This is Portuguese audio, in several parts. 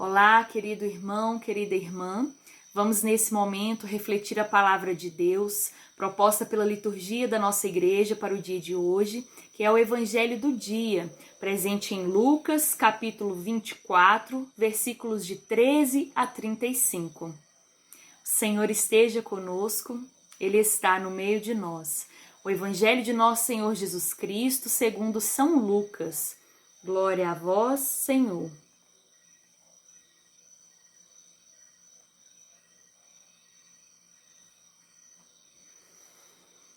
Olá, querido irmão, querida irmã. Vamos nesse momento refletir a palavra de Deus, proposta pela liturgia da nossa igreja para o dia de hoje, que é o Evangelho do dia, presente em Lucas, capítulo 24, versículos de 13 a 35. O Senhor esteja conosco, Ele está no meio de nós. O Evangelho de nosso Senhor Jesus Cristo, segundo São Lucas. Glória a vós, Senhor.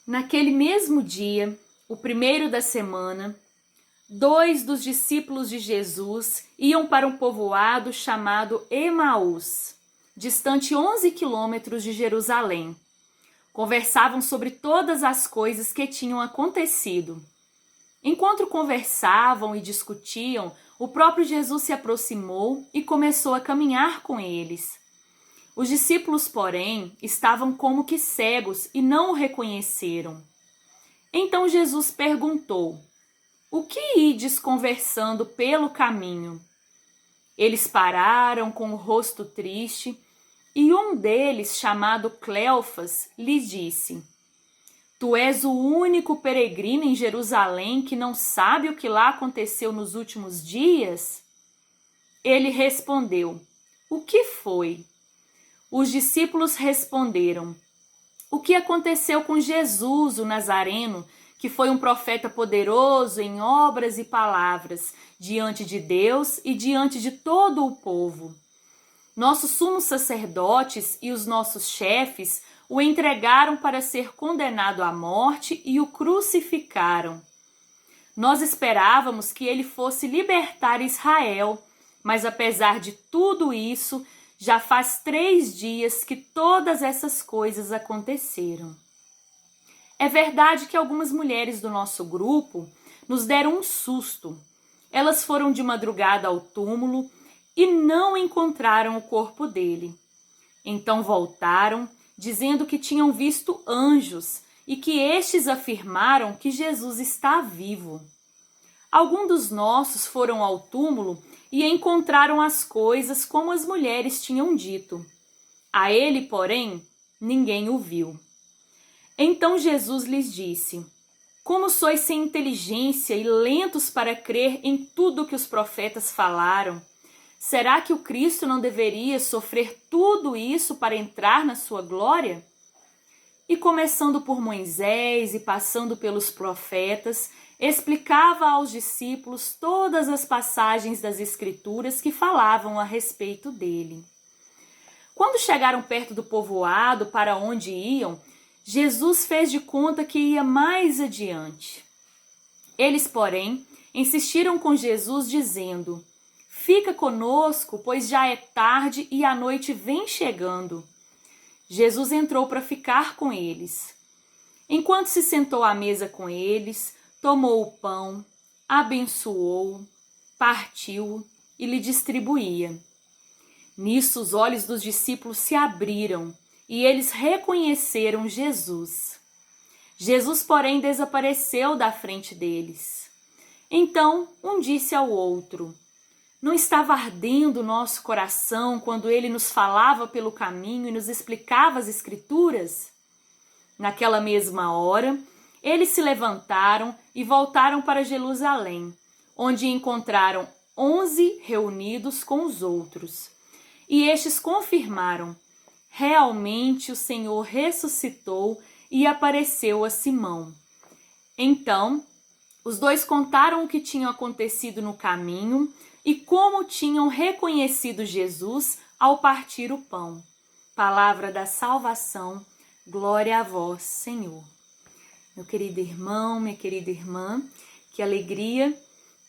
Naquele mesmo dia, o primeiro da semana, 2 dos discípulos de Jesus iam para um povoado chamado Emaús, distante 11 quilômetros de Jerusalém. Conversavam sobre todas as coisas que tinham acontecido. Enquanto conversavam e discutiam, o próprio Jesus se aproximou e começou a caminhar com eles. Os discípulos, porém, estavam como que cegos e não o reconheceram. Então Jesus perguntou: "O que ides conversando pelo caminho?" Eles pararam com o rosto triste e um deles, chamado Cleofas, lhe disse: "Tu és o único peregrino em Jerusalém que não sabe o que lá aconteceu nos últimos dias?" Ele respondeu: "O que foi?" Os discípulos responderam: "O que aconteceu com Jesus, o Nazareno, que foi um profeta poderoso em obras e palavras, diante de Deus e diante de todo o povo. Nossos sumos sacerdotes e os nossos chefes o entregaram para ser condenado à morte e o crucificaram. Nós esperávamos que ele fosse libertar Israel, mas apesar de tudo isso, já faz 3 dias que todas essas coisas aconteceram. É verdade que algumas mulheres do nosso grupo nos deram um susto. Elas foram de madrugada ao túmulo e não encontraram o corpo dele. Então voltaram, dizendo que tinham visto anjos e que estes afirmaram que Jesus está vivo. Alguns dos nossos foram ao túmulo e encontraram as coisas como as mulheres tinham dito. A ele, porém, ninguém o viu." Então Jesus lhes disse: "Como sois sem inteligência e lentos para crer em tudo que os profetas falaram? Será que o Cristo não deveria sofrer tudo isso para entrar na sua glória?" E começando por Moisés e passando pelos profetas, explicava aos discípulos todas as passagens das Escrituras que falavam a respeito dele. Quando chegaram perto do povoado para onde iam, Jesus fez de conta que ia mais adiante. Eles, porém, insistiram com Jesus, dizendo: "Fica conosco, pois já é tarde e a noite vem chegando." Jesus entrou para ficar com eles. Enquanto se sentou à mesa com eles, tomou o pão, abençoou, partiu e lhe distribuía. Nisso os olhos dos discípulos se abriram e eles reconheceram Jesus. Jesus, porém, desapareceu da frente deles. Então um disse ao outro: "Não estava ardendo o nosso coração quando ele nos falava pelo caminho e nos explicava as Escrituras?" Naquela mesma hora, eles se levantaram e voltaram para Jerusalém, onde encontraram 11 reunidos com os outros. E estes confirmaram: realmente o Senhor ressuscitou e apareceu a Simão. Então, os dois contaram o que tinha acontecido no caminho e como tinham reconhecido Jesus ao partir o pão. Palavra da salvação, glória a vós, Senhor. Meu querido irmão, minha querida irmã, que alegria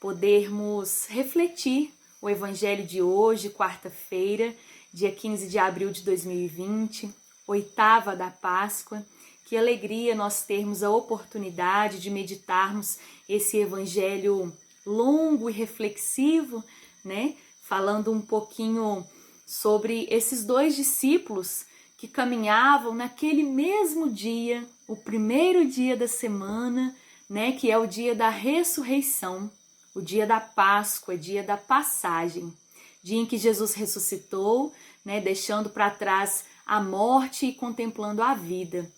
podermos refletir o Evangelho de hoje, quarta-feira, dia 15 de abril de 2020, 8ª da Páscoa. Que alegria nós termos a oportunidade de meditarmos esse Evangelho longo e reflexivo, né? Falando um pouquinho sobre esses 2 discípulos que caminhavam naquele mesmo dia, o primeiro dia da semana, né? Que é o dia da ressurreição, o dia da Páscoa, dia da passagem. dia em que Jesus ressuscitou, né, deixando para trás a morte e contemplando a vida.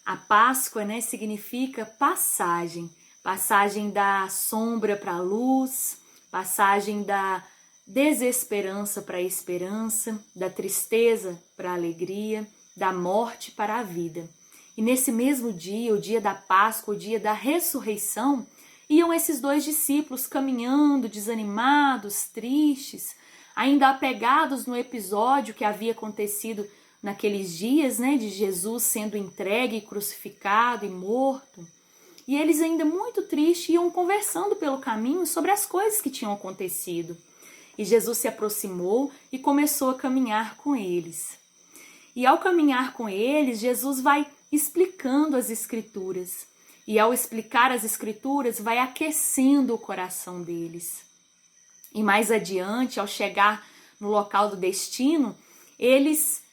A Páscoa, né, significa passagem, passagem da sombra para a luz, passagem da desesperança para a esperança, da tristeza para a alegria, da morte para a vida. E nesse mesmo dia, o dia da Páscoa, o dia da ressurreição, iam esses dois discípulos caminhando, desanimados, tristes, ainda apegados no episódio que havia acontecido naqueles dias, né, de Jesus sendo entregue, crucificado e morto. E eles ainda muito tristes iam conversando pelo caminho sobre as coisas que tinham acontecido. E Jesus se aproximou e começou a caminhar com eles. E ao caminhar com eles, Jesus vai explicando as Escrituras. E ao explicar as Escrituras, vai aquecendo o coração deles. E mais adiante, ao chegar no local do destino, eles,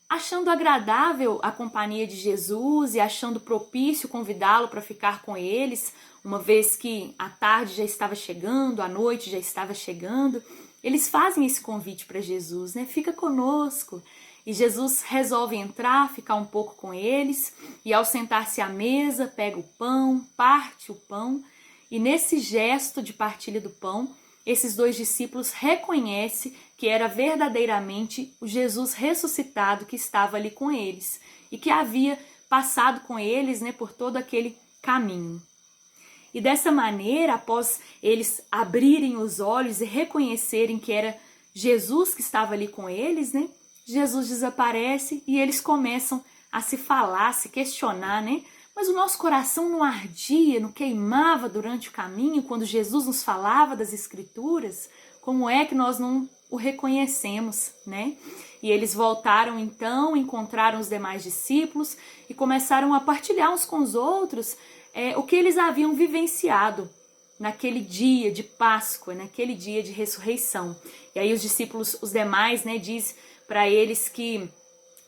achando agradável a companhia de Jesus e achando propício convidá-lo para ficar com eles, uma vez que a tarde já estava chegando, a noite já estava chegando, eles fazem esse convite para Jesus, né? Fica conosco. E Jesus resolve entrar, ficar um pouco com eles, e ao sentar-se à mesa, pega o pão, parte o pão, e nesse gesto de partilha do pão, esses dois discípulos reconhecem que era verdadeiramente o Jesus ressuscitado que estava ali com eles, e que havia passado com eles, né, por todo aquele caminho. E dessa maneira, após eles abrirem os olhos e reconhecerem que era Jesus que estava ali com eles, né, Jesus desaparece e eles começam a se falar, a se questionar, né? Mas o nosso coração não ardia, não queimava durante o caminho, quando Jesus nos falava das Escrituras? Como é que nós não o reconhecemos, né? E eles voltaram então, encontraram os demais discípulos e começaram a partilhar uns com os outros o que eles haviam vivenciado naquele dia de Páscoa, naquele dia de ressurreição. E aí os discípulos, os demais, né, diz para eles que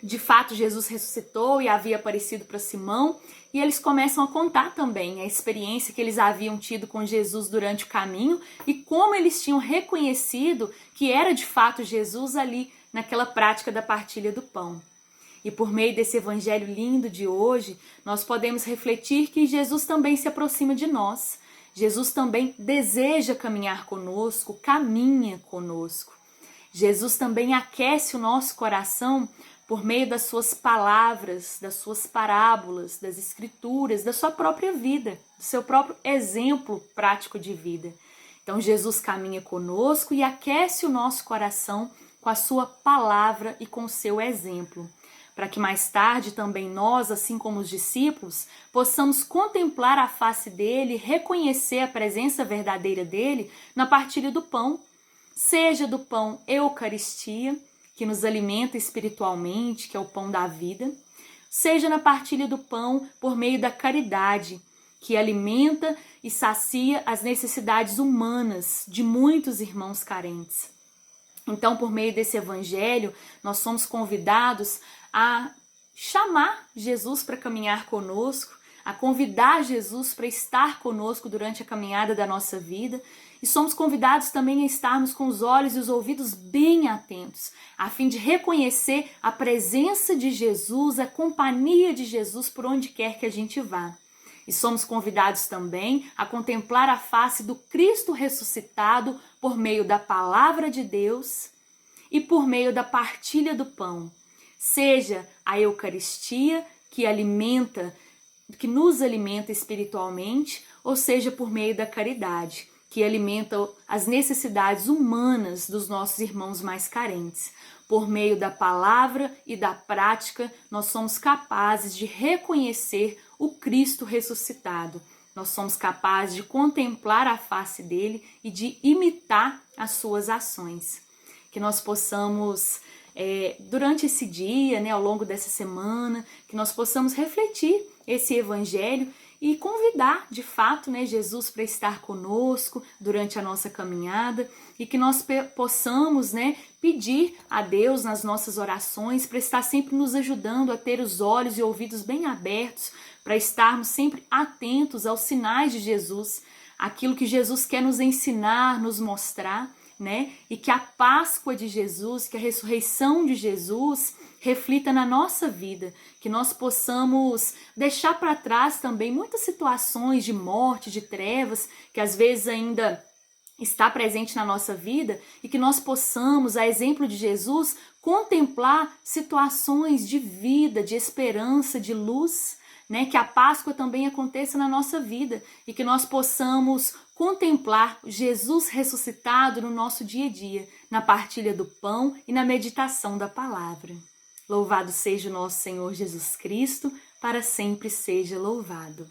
de fato Jesus ressuscitou e havia aparecido para Simão, e eles começam a contar também a experiência que eles haviam tido com Jesus durante o caminho e como eles tinham reconhecido que era de fato Jesus ali naquela prática da partilha do pão. E por meio desse evangelho lindo de hoje, nós podemos refletir que Jesus também se aproxima de nós. Jesus também deseja caminhar conosco, caminha conosco. Jesus também aquece o nosso coração por meio das suas palavras, das suas parábolas, das Escrituras, da sua própria vida, do seu próprio exemplo prático de vida. Então Jesus caminha conosco e aquece o nosso coração com a sua palavra e com o seu exemplo, para que mais tarde também nós, assim como os discípulos, possamos contemplar a face dele, reconhecer a presença verdadeira dele na partilha do pão, seja do pão Eucaristia, que nos alimenta espiritualmente, que é o pão da vida, seja na partilha do pão por meio da caridade, que alimenta e sacia as necessidades humanas de muitos irmãos carentes. Então, por meio desse evangelho, nós somos convidados a chamar Jesus para caminhar conosco, a convidar Jesus para estar conosco durante a caminhada da nossa vida. E somos convidados também a estarmos com os olhos e os ouvidos bem atentos, a fim de reconhecer a presença de Jesus, a companhia de Jesus por onde quer que a gente vá. E somos convidados também a contemplar a face do Cristo ressuscitado por meio da palavra de Deus e por meio da partilha do pão. Seja a Eucaristia que nos alimenta espiritualmente, ou seja por meio da caridade, que alimenta as necessidades humanas dos nossos irmãos mais carentes. Por meio da palavra e da prática, nós somos capazes de reconhecer o Cristo ressuscitado. Nós somos capazes de contemplar a face dele e de imitar as suas ações. Que nós possamos, durante esse dia, né, ao longo dessa semana, que nós possamos refletir esse evangelho e convidar, de fato, né, Jesus para estar conosco durante a nossa caminhada e que nós possamos, né, pedir a Deus nas nossas orações para estar sempre nos ajudando a ter os olhos e ouvidos bem abertos, para estarmos sempre atentos aos sinais de Jesus, aquilo que Jesus quer nos ensinar, nos mostrar, né? E que a Páscoa de Jesus, que a ressurreição de Jesus reflita na nossa vida, que nós possamos deixar para trás também muitas situações de morte, de trevas, que às vezes ainda está presente na nossa vida, e que nós possamos, a exemplo de Jesus, contemplar situações de vida, de esperança, de luz, né? Que a Páscoa também aconteça na nossa vida e que nós possamos contemplar Jesus ressuscitado no nosso dia a dia, na partilha do pão e na meditação da palavra. Louvado seja o nosso Senhor Jesus Cristo, para sempre seja louvado.